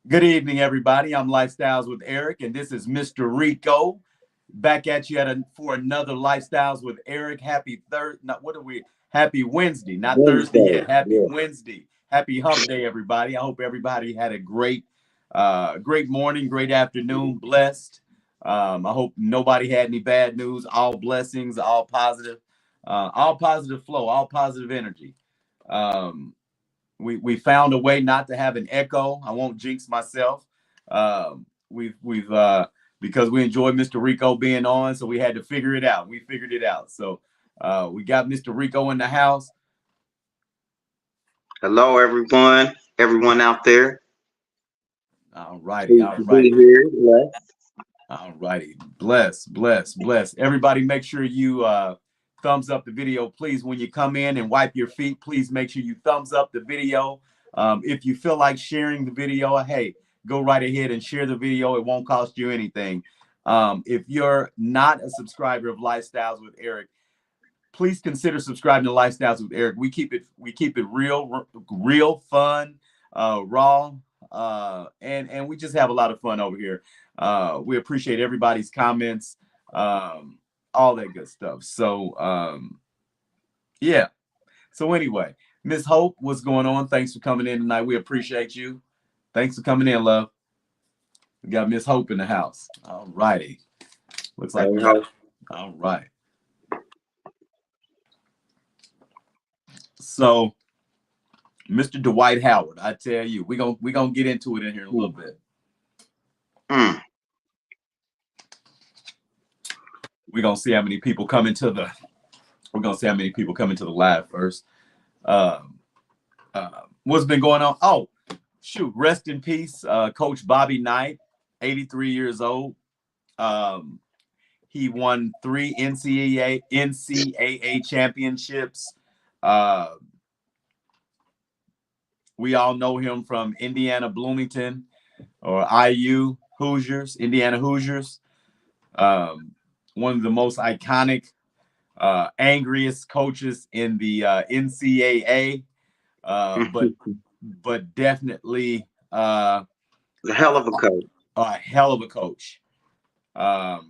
Good evening, everybody. I'm Lifestyles with Eric, and this is Mr. Rico. Back at you for another Lifestyles with Eric. Happy Thursday. What are we? Happy Wednesday, not Thursday Wednesday. yet. Happy Yeah. Wednesday. Happy Hump Day, everybody. I hope everybody had a great morning, great afternoon, blessed. I hope nobody had any bad news. All blessings, all positive flow, all positive energy. Um, we found a way not to have an echo. I won't jinx myself. We've because we enjoyed Mr. Rico being on, so we had to figure it out. We figured it out. So we got Mr. Rico in the house. Hello, everyone. Everyone out there. All righty, Pleased all to be righty, here. Yeah. all righty. Bless. Everybody, make sure you thumbs up the video, please. When you come in and wipe your feet, please make sure you thumbs up the video. If you feel like sharing the video, hey, go right ahead and share the video. It won't cost you anything. If you're not a subscriber of Lifestyles with Eric, please consider subscribing to Lifestyles with Eric. We keep it real fun, raw, and we just have a lot of fun over here. We appreciate everybody's comments, all that good stuff. So yeah. So anyway, Miss Hope, what's going on? Thanks for coming in tonight. We appreciate you. Thanks for coming in, love. We got Miss Hope in the house. All righty. Looks like we got. All right. So, Mr. Dwight Howard, I tell you, we gonna get into it in here in a little bit. Mm. We're gonna see how many people come into the. We're gonna see how many people come into the live first. Um, what's been going on? Oh, shoot! Rest in peace, Coach Bobby Knight, 83 years old. Um, he won 3 NCAA championships. Uh, we all know him from Indiana Bloomington or IU Hoosiers, Indiana Hoosiers. One of the most iconic, angriest coaches in the NCAA, but definitely A hell of a coach. a hell of a coach.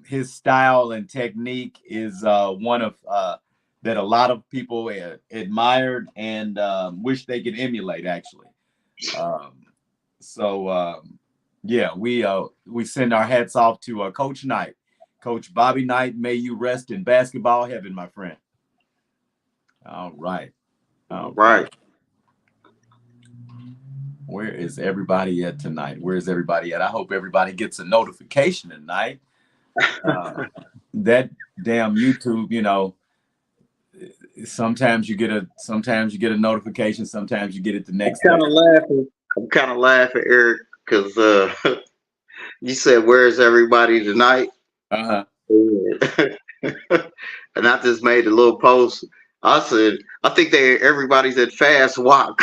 His style and technique is one of that a lot of people admired and wish they could emulate. Actually, yeah, we send our hats off to Coach Knight, Coach Bobby Knight. May you rest in basketball heaven, my friend. All right, all right. Right. Where is everybody at tonight? Where is everybody at? I hope everybody gets a notification tonight. That damn YouTube, sometimes you get a notification, sometimes you get it the I'm next kind day. of laughing. I'm kind of laughing, Eric, because you said, "Where's everybody tonight?" Uh-huh. And I just made a little post. I said, "I think everybody's at fast walk."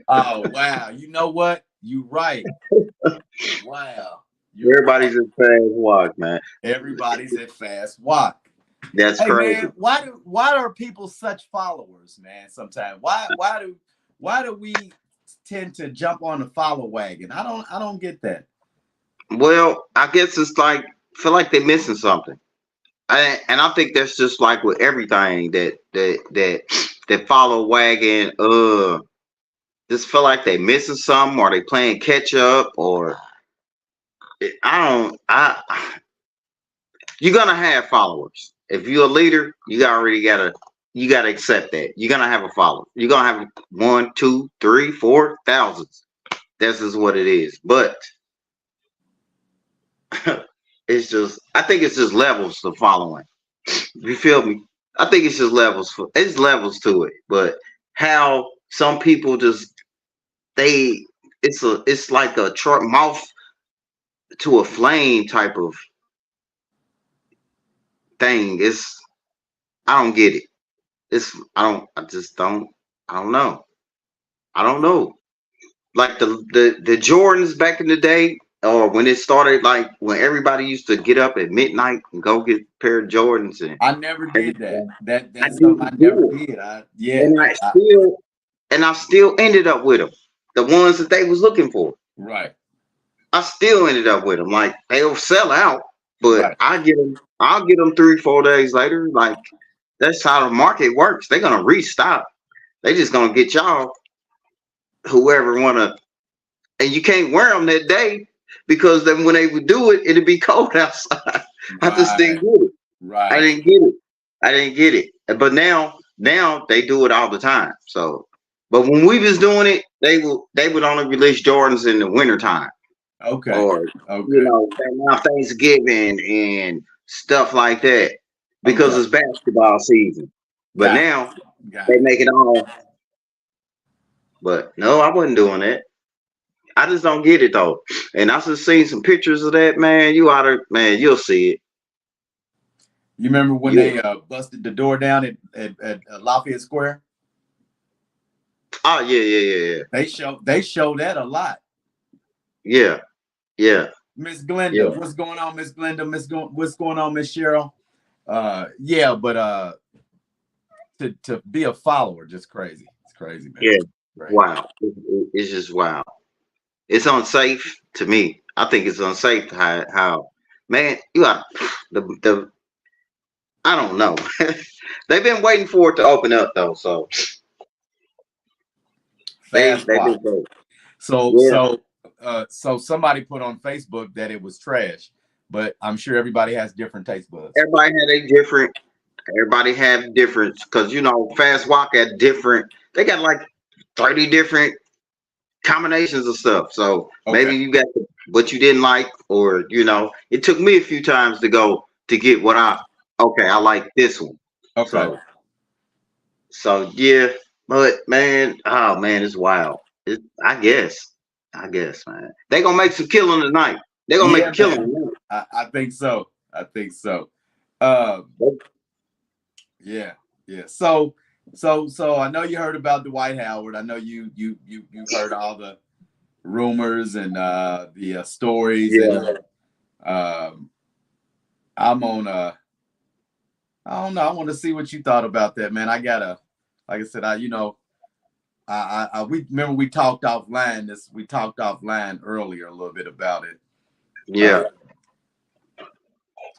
Oh wow. You know what? You right. Wow. You're right. Everybody's at fast walk, man. Everybody's at fast walk. That's Hey crazy. man, why are people such followers, man? Sometimes why do we tend to jump on the follow wagon? I don't get that. Well, I guess it's like feel like they're missing something. And I think that's just like with everything that follow wagon. Just feel like they missing something, or they playing catch up, or I don't. You're gonna have followers. If you're a leader, you gotta accept that you're gonna have a follower. You're gonna have one, two, three, four thousands. This is what it is. But it's just, I think it's just levels to following. You feel me? I think it's just it's levels to it. But how some people just they it's like a truck mouth to a flame type of thing. I don't get it. I don't know. I don't know. Like the Jordans back in the day, or when it started, like when everybody used to get up at midnight and go get a pair of Jordans, and I never did that. everything. I That's something I didn't never do it, did. and I still ended up with them, the ones that they was looking for. Right. I still ended up with them. Like they'll sell out, but Right. I'll get them 3, 4 days later. Like that's how the market works. They're gonna restock. They just gonna get y'all whoever wanna, and you can't wear them that day because then when they would do it, it'd be cold outside. I just didn't Right. get it. I Right. didn't get it. I didn't get it. But now they do it all the time. So, but when we was doing it, they would only release Jordans in the wintertime Okay. or Okay. around Thanksgiving and stuff like that because Okay. it's basketball season. But Got it. now Got they it. make it all. But no, I wasn't doing that. I just don't get it though. And I just seen some pictures of that, man. You oughta, man, you'll see it. You remember when You they busted the door down at Lafayette Square? oh yeah. They show that a lot. Yeah. Yeah. Miss Glenda, Yeah. what's going on, Miss Glenda? What's going on, Miss Cheryl? Yeah, but to be a follower, just crazy. It's crazy, man. Yeah. Crazy. Wow. It's just wow. It's unsafe to me. I think it's unsafe how man, you got the I don't know. They've been waiting for it to open up though, so Fast they've walk. been waiting. So Yeah. so so somebody put on Facebook that it was trash, but I'm sure everybody has different taste buds. Everybody have different because fast walk at different they got like 30 different combinations of stuff. So Okay. maybe you got what you didn't like, or it took me a few times to go to get what I like this one. Okay. So yeah, but man, oh man, it's wild. I guess, man, they gonna make some killing tonight. They gonna make a Yeah, killing man. tonight. I think so. I think so. Um, yeah, yeah. So I know you heard about Dwight Howard. I know you've heard all the rumors and the stories, and Yeah, um, I'm on I don't know. I want to see what you thought about that, man. I gotta, like I said, we remember we talked offline. We talked offline earlier a little bit about it, yeah,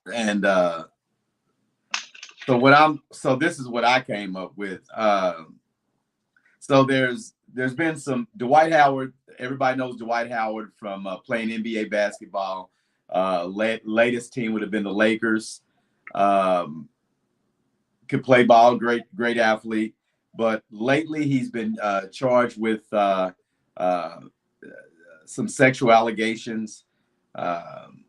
uh, and so this is what I came up with. So there's been some Dwight Howard. Everybody knows Dwight Howard from playing NBA basketball. Latest team would have been the Lakers. Um, could play ball, great athlete. But lately he's been charged with uh, some sexual allegations um,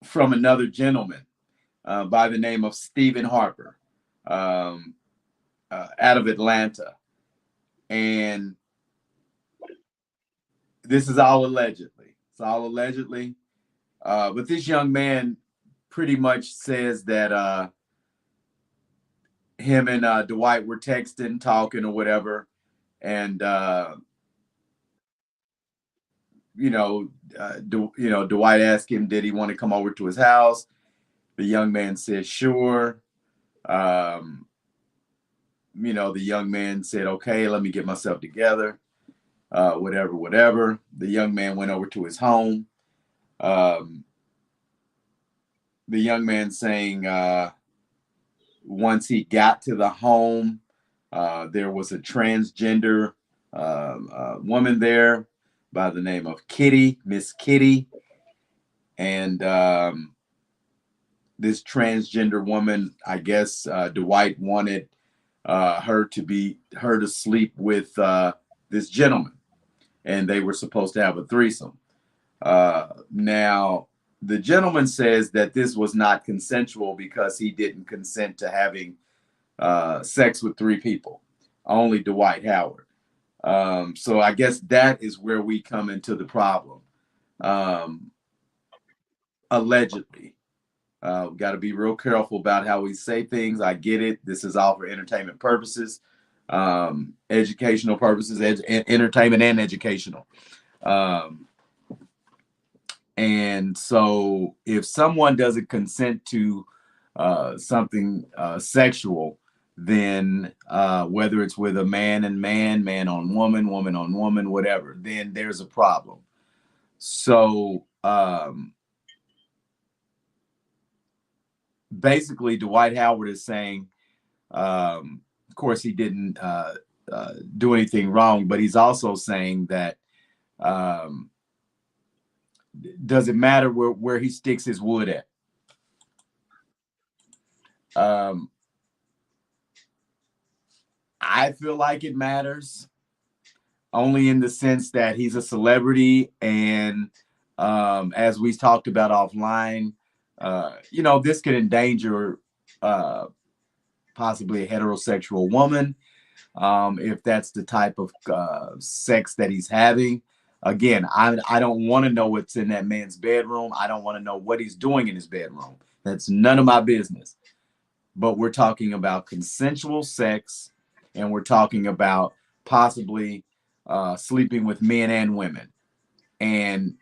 from another gentleman by the name of Stephen Harper um, out of Atlanta. And this is all allegedly. It's all allegedly. But this young man pretty much says that him and Dwight were texting, talking, or whatever. And, Dwight asked him, did he want to come over to his house? The young man said, sure. Um, the young man said, okay, let me get myself together. Whatever. The young man went over to his home. Um, the young man saying once he got to the home, there was a transgender woman there by the name of Kitty, Miss Kitty. And this transgender woman, I guess Dwight wanted her to sleep with this gentleman, and they were supposed to have a threesome. Now, the gentleman says that this was not consensual because he didn't consent to having sex with 3 people, only Dwight Howard. So I guess that is where we come into the problem. Allegedly, got to be real careful about how we say things. I get it. This is all for entertainment purposes, educational purposes, entertainment and educational. And so if someone doesn't consent to something sexual, then whether it's with a man and man, man on woman, woman on woman, whatever, then there's a problem. So basically, Dwight Howard is saying, of course, he didn't do anything wrong, but he's also saying that does it matter where he sticks his wood at? I feel like it matters only in the sense that he's a celebrity, and as we talked about offline, this could endanger possibly a heterosexual woman if that's the type of sex that he's having. Again, I don't want to know what's in that man's bedroom. I don't want to know what he's doing in his bedroom. That's none of my business. But we're talking about consensual sex, and we're talking about possibly sleeping with men and women. And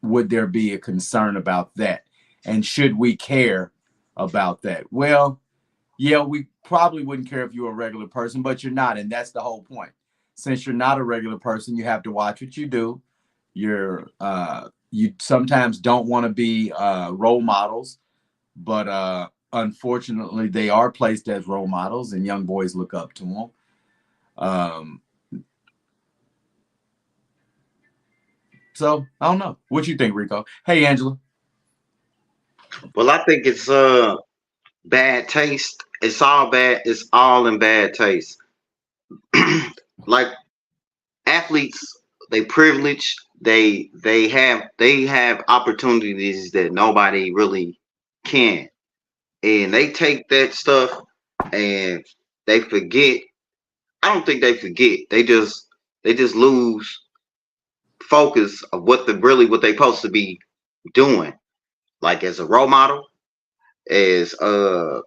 would there be a concern about that? And should we care about that? Well, yeah, we probably wouldn't care if you were a regular person, but you're not. And that's the whole point. Since you're not a regular person, you have to watch what you do. You sometimes don't want to be role models, but unfortunately, they are placed as role models, and young boys look up to them. So I don't know. What you think, Rico? Hey, Angela. Well, I think it's bad taste. It's all bad. It's all in bad taste. Like athletes, they privilege. They have opportunities that nobody really can, and they take that stuff and they forget. I don't think they forget. They just lose focus of what they supposed to be doing. Like as a role model, as an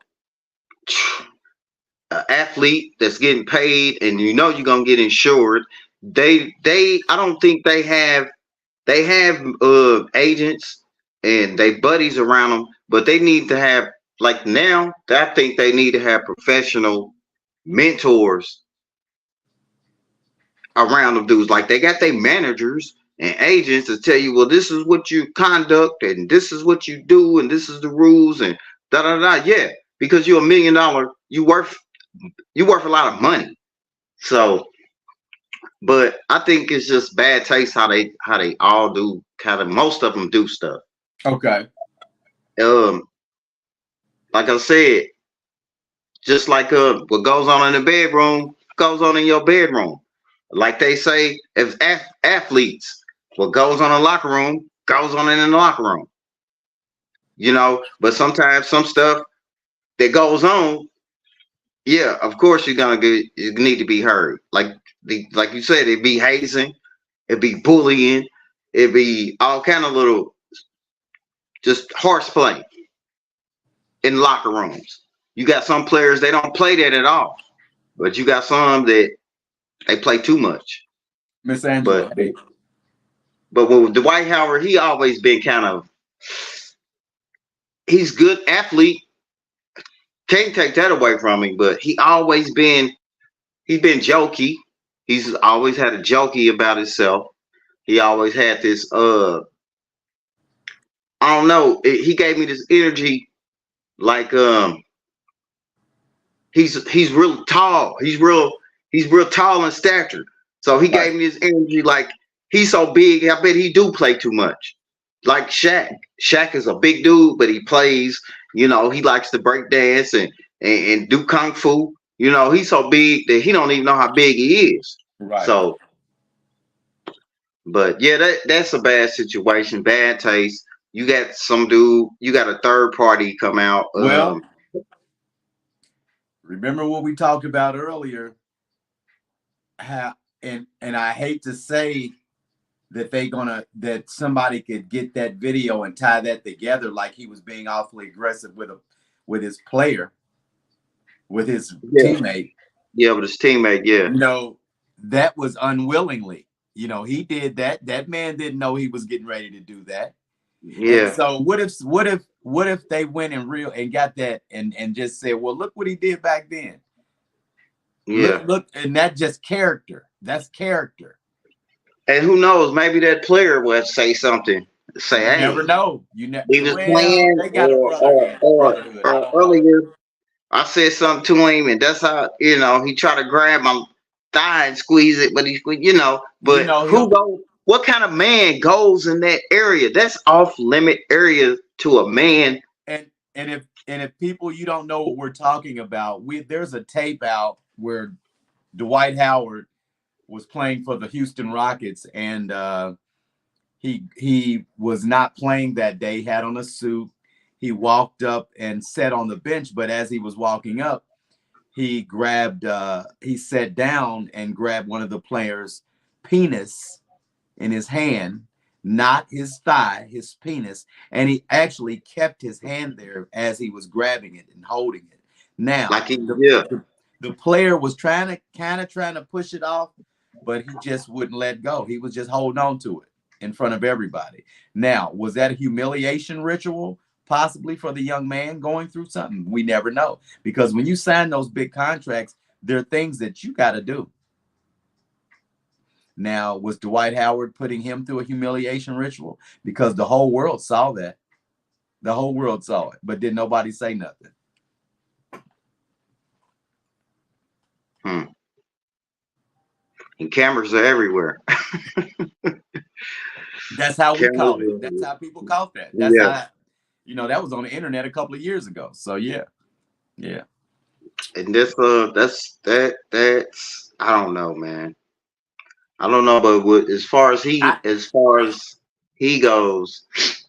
athlete that's getting paid, and you're gonna get insured. I don't think they have agents and they buddies around them, but they need to have, like, now I think they need to have professional mentors around them dudes. Like they got their managers and agents to tell you, well, this is what you conduct and this is what you do and this is the rules and da da da. Yeah, because you're $1 million, you worth a lot of money. So, but I think it's just bad taste how they all do, kind of most of them do stuff. Okay. Um, like I said, just like what goes on in the bedroom goes on in your bedroom. Like they say, as athletes, what goes on in the locker room goes on in the locker room. But sometimes some stuff that goes on, yeah, of course you need to be heard. Like you said, it be hazing, it be bullying, it be all kind of little just horseplay in locker rooms. You got some players, they don't play that at all, but you got some that they play too much. Miss Angela. But with Dwight Howard, he always been he's good athlete. Can't take that away from him, but he's been jokey. He's always had a jokey about himself. He always had this I don't know. He gave me this energy like he's real tall. He's real tall in stature. So he gave me this energy like he's so big. I bet he do play too much. Like Shaq. Shaq is a big dude, but he plays. He likes to break dance and do kung fu. He's so big that he don't even know how big he is. Right. So, but yeah, that's a bad situation, bad taste. You got some dude. You got a third party come out. Well, remember what we talked about earlier. How and I hate to say that somebody could get that video and tie that together like he was being awfully aggressive with his player, with his teammate. Yeah, with his teammate, yeah. That was unwillingly. He did that. That man didn't know he was getting ready to do that. Yeah. And so what if they went and got that and just said, well, look what he did back then. Yeah. Look, and that's just character. That's character. And who knows? Maybe that player will say something. Say, You never hey, know. You he was well, playing, they got a brotherhood. I or don't know. earlier I said something to him, and that's how he tried to grab my thigh and squeeze it, but You But know who him, goes? What kind of man goes in that area? That's off limit area to a man. and if people you don't know what we're talking about, there's a tape out where Dwight Howard was playing for the Houston Rockets, and he was not playing that day. Had on a suit. He walked up and sat on the bench, but as he was walking up, he sat down and grabbed one of the players' penis in his hand, not his thigh, his penis, and he actually kept his hand there as he was grabbing it and holding it. Now, Like he, the yeah. the, the player was trying to push it off, but he just wouldn't let go. He was just holding on to it in front of everybody. Now, was that a humiliation ritual? Possibly for the young man going through something. We never know. Because when you sign those big contracts, there are things that you got to do. Now, was Dwight Howard putting him through a humiliation ritual? Because the whole world saw that. The whole world saw it, but did nobody say nothing? And cameras are everywhere. That's how we Cameras caught it. are That's everywhere. how people caught that. That's Yeah. how, that was on the internet a couple of years ago. So yeah, yeah. And that's I don't know, man. I don't know, but I as far as he goes,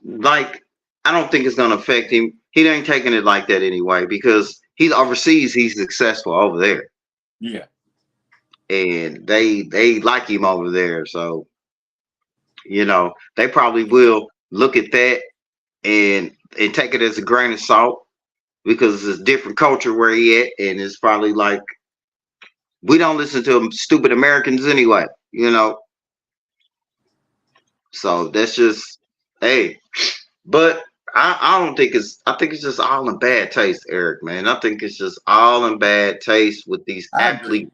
like I don't think it's gonna affect him. He ain't taking it like that anyway because he's overseas. He's successful over there, yeah. and they like him over there. So they probably will look at that and take it as a grain of salt because it's a different culture where he at, and it's probably like we don't listen to stupid Americans anyway. So that's just hey. But I don't think I think it's just all in bad taste, Eric, man. I think it's just all in bad taste I agree.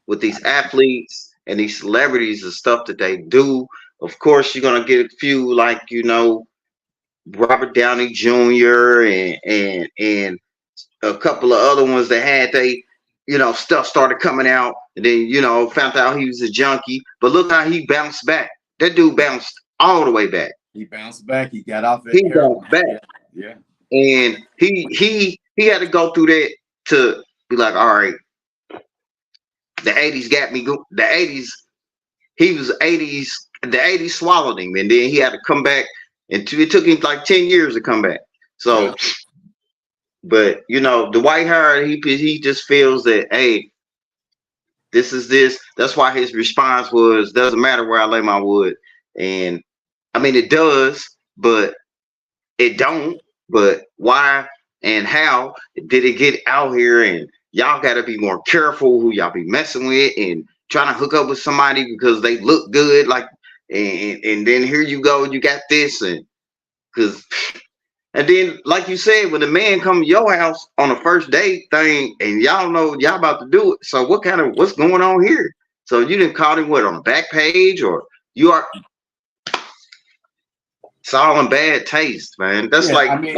with these athletes and these celebrities and stuff that they do. Of course, you're gonna get a few like Robert Downey Jr. and a couple of other ones that had stuff started coming out, and then found out he was a junkie. But look how he bounced back. That dude bounced all the way back. He bounced back. He got off that He bounced heroin. back. Yeah, yeah. And he had to go through that to be like, all right, the 80s got me. The 80s, he was 80s. The 80s swallowed him, and then he had to come back. And it took him like 10 years to come back. So, Well, but the White Howard, he just feels that hey, this is this. That's why his response was, doesn't matter where I lay my wood, and I mean it does, but it don't. But why and how did it get out here? And y'all got to be more careful who y'all be messing with and trying to hook up with somebody because they look good. Like, and then here you go, you got this, and then like you said, when the man come to your house on a first date thing, and y'all know y'all about to do it. So what's going on here? So you didn't call him what on the back page, or you are. It's all in bad taste, man. That's yeah. like I mean,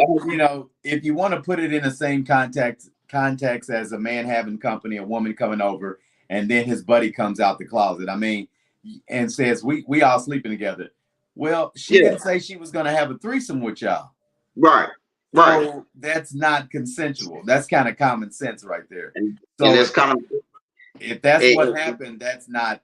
if you want to put it in the same context as a man having company, a woman coming over, and then his buddy comes out the closet. I mean, and says we all sleeping together. Well, she yeah, didn't say she was going to have a threesome with y'all. right, right. So that's not consensual. That's kind of common sense right there. And So it's kind of if that's what it, happened, that's not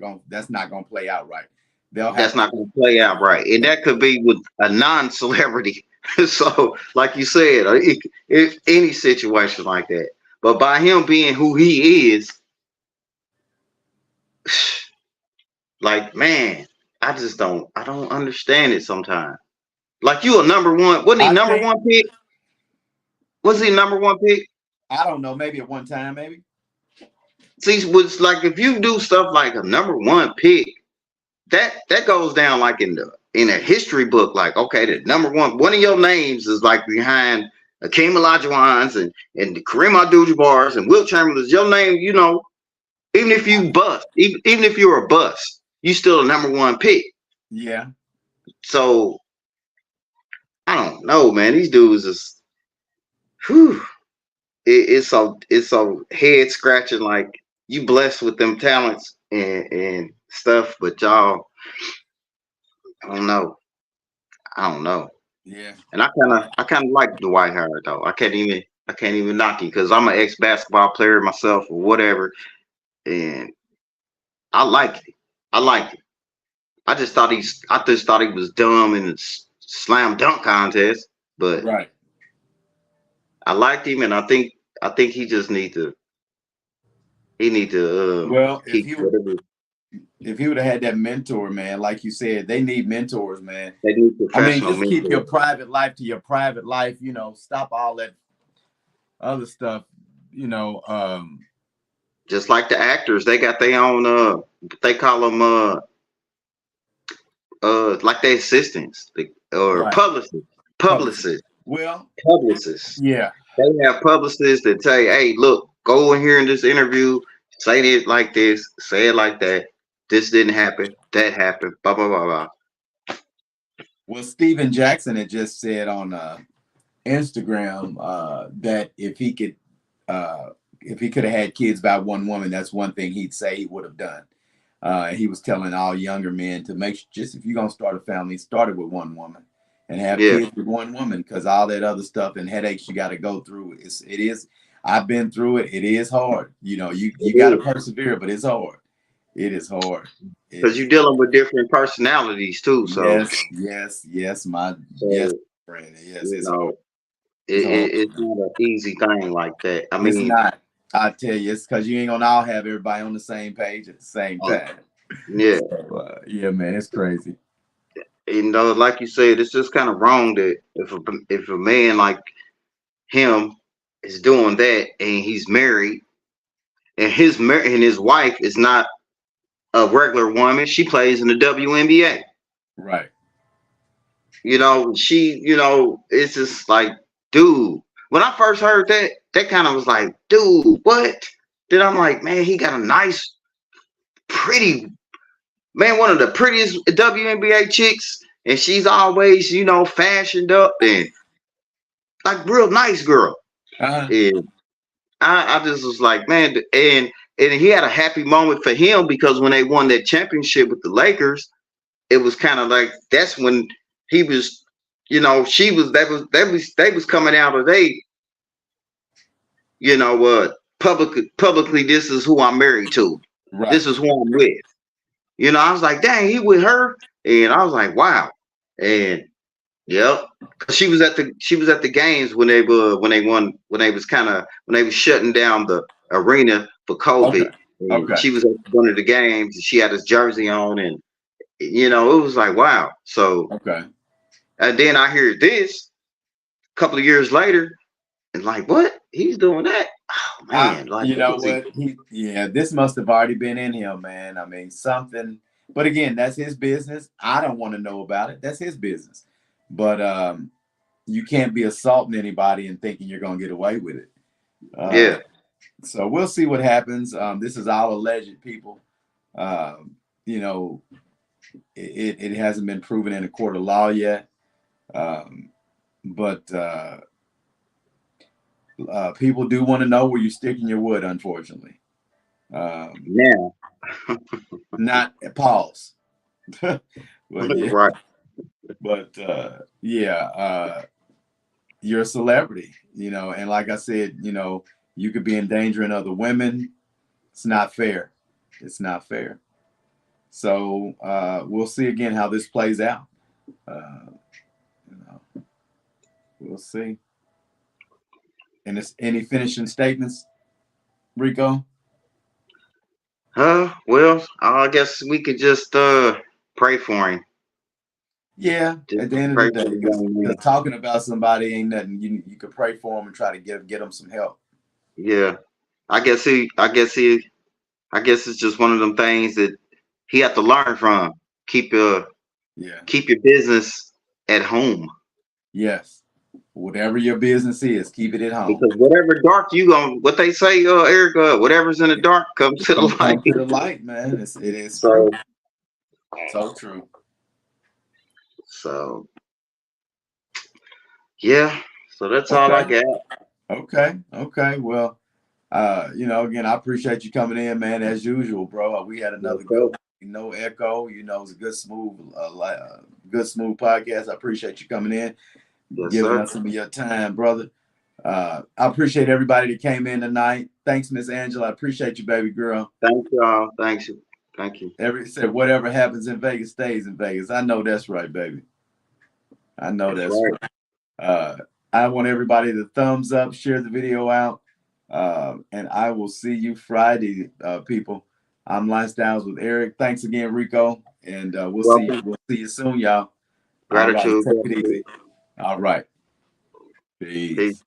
gonna play out right. They'll that's have to. not going to play out right, and that could be with a non-celebrity. So, like you said, if any situation like that, but by him being who he is, like man, I don't understand it sometimes. Like you a number one, wasn't he I number think one pick? Was he number one pick? I don't know. Maybe at one time, maybe. See, was like if you do stuff like a number one pick, that goes down like in a history book. Like okay, the number one of your names is like behind Akeem Olajuwon's and Kareem Abdul-Jabbar's and Wilt Chamberlain's. Your name, even if you bust, even if you're a bust, you still the number one pick. Yeah. So I don't know, man. These dudes is whew, it's so head scratching. Like you blessed with them talents and stuff, but y'all, I don't know. I don't know. Yeah. And I kind of like Dwight Howard though. I can't even knock him because I'm an ex basketball player myself or whatever, and I like it. I like it. I just thought he was dumb in the slam dunk contest, but Right. I liked him, and I think he need to Well, keep whatever if he would have had that mentor, man, like you said, they need mentors, man. they need I mean, professional just keep your mentors. private life to your private life. Stop all that other stuff. You know, Just like the actors, they got their own they call them like their assistants or right. publicists. Publicist. Publicists. Well, Publicists. yeah. They have publicists that say, "Hey, look, go in here in this interview, say it like this, say it like that. This didn't happen. That happened. Blah blah blah blah." Well, Steven Jackson had just said on Instagram that if he could have had kids by one woman, that's one thing he'd say he would have done. He was telling all younger men to just if you're gonna start a family, start it with one woman and have Yeah, kids with one woman, because all that other stuff and headaches you got to go through it is. I've been through it. It is hard. it You got to is persevere, but it's hard. It is hard. because you're dealing with different personalities too. So, Yes, my yes, so friend. Yes, you it's hard. know, It's hard. it's not an easy thing like that. I It's mean, not. I tell you, it's because you ain't gonna all have everybody on the same page at the same uh, time. yeah, So yeah, man, it's crazy. like you said, it's just kind of wrong that if a man like him is doing that and he's married and his wife is not a regular woman. She plays in the WNBA. Right. It's just like, dude. When I first heard that, that kind of was like, dude, what? Then I'm like, man, he got a nice, pretty man, one of the prettiest WNBA chicks, and she's always, fashioned up and like real nice girl. Uh-huh. And I just was like, man, and he had a happy moment for him because when they won that championship with the Lakers, it was kind of like that's when he was, she was they was coming out of publicly, this is who I'm married to. Right. This is who I'm with. I was like, dang, he with her, and I was like, wow, and yep, because she was at the games when they was shutting down the arena for Okay. COVID. And Okay. she was at one of the games. And she had his jersey on, and it was like wow. So Okay. and then I hear this a couple of years later, and like what he's doing that? Oh man, like You what know is he? what? This must have already been in him, man. I mean, something. But again, that's his business. I don't want to know about it. That's his business. But you can't be assaulting anybody and thinking you're gonna get away with it. Uh, Yeah, so we'll see what happens. This is all alleged, people. Um, you know, it hasn't been proven in a court of law yet. Um, but people do want to know where you're sticking your wood, unfortunately. Um, now not pause. But yeah, right. but yeah, you're a celebrity, and like I said, you could be endangering other women. It's not fair. It's not fair. So we'll see again how this plays out. Uh, you know, we'll see. And it's any finishing statements, Rico? Well, I guess we could just pray for him. Yeah, Just at the end of the pray for day, the because young man. talking about somebody ain't nothing. You could pray for them and try to get them some help. Yeah, I guess he. I guess he. I guess it's just one of them things that he had to learn from. Keep your Yeah. keep your business at home Yes. Whatever your business is, keep it at home. because whatever dark you going what they say, Erica, whatever's in the dark comes to the Come light. to the light, man. It is So true. So true. So yeah, so that's all I Okay. got. Okay. Well, again, I appreciate you coming in, man, as usual, bro. We had Yes, another good sir. one. No echo. It's a good smooth podcast. I appreciate you coming in, Yes, giving sir. us some of your time, brother. I appreciate everybody that came in tonight. Thanks, Miss Angela. I appreciate you, baby girl. Thank y'all. Thanks. Thank you. Every said whatever happens in Vegas stays in Vegas. I know that's right, baby. I know That's that's right. right. Uh, I want everybody to thumbs up, share the video out, and I will see you Friday, people. I'm Lifestyles with Eric. Thanks again, Rico, and we'll see you. Welcome. We'll see you soon, y'all. All right, Gratitude. take it easy. All right, peace. Peace.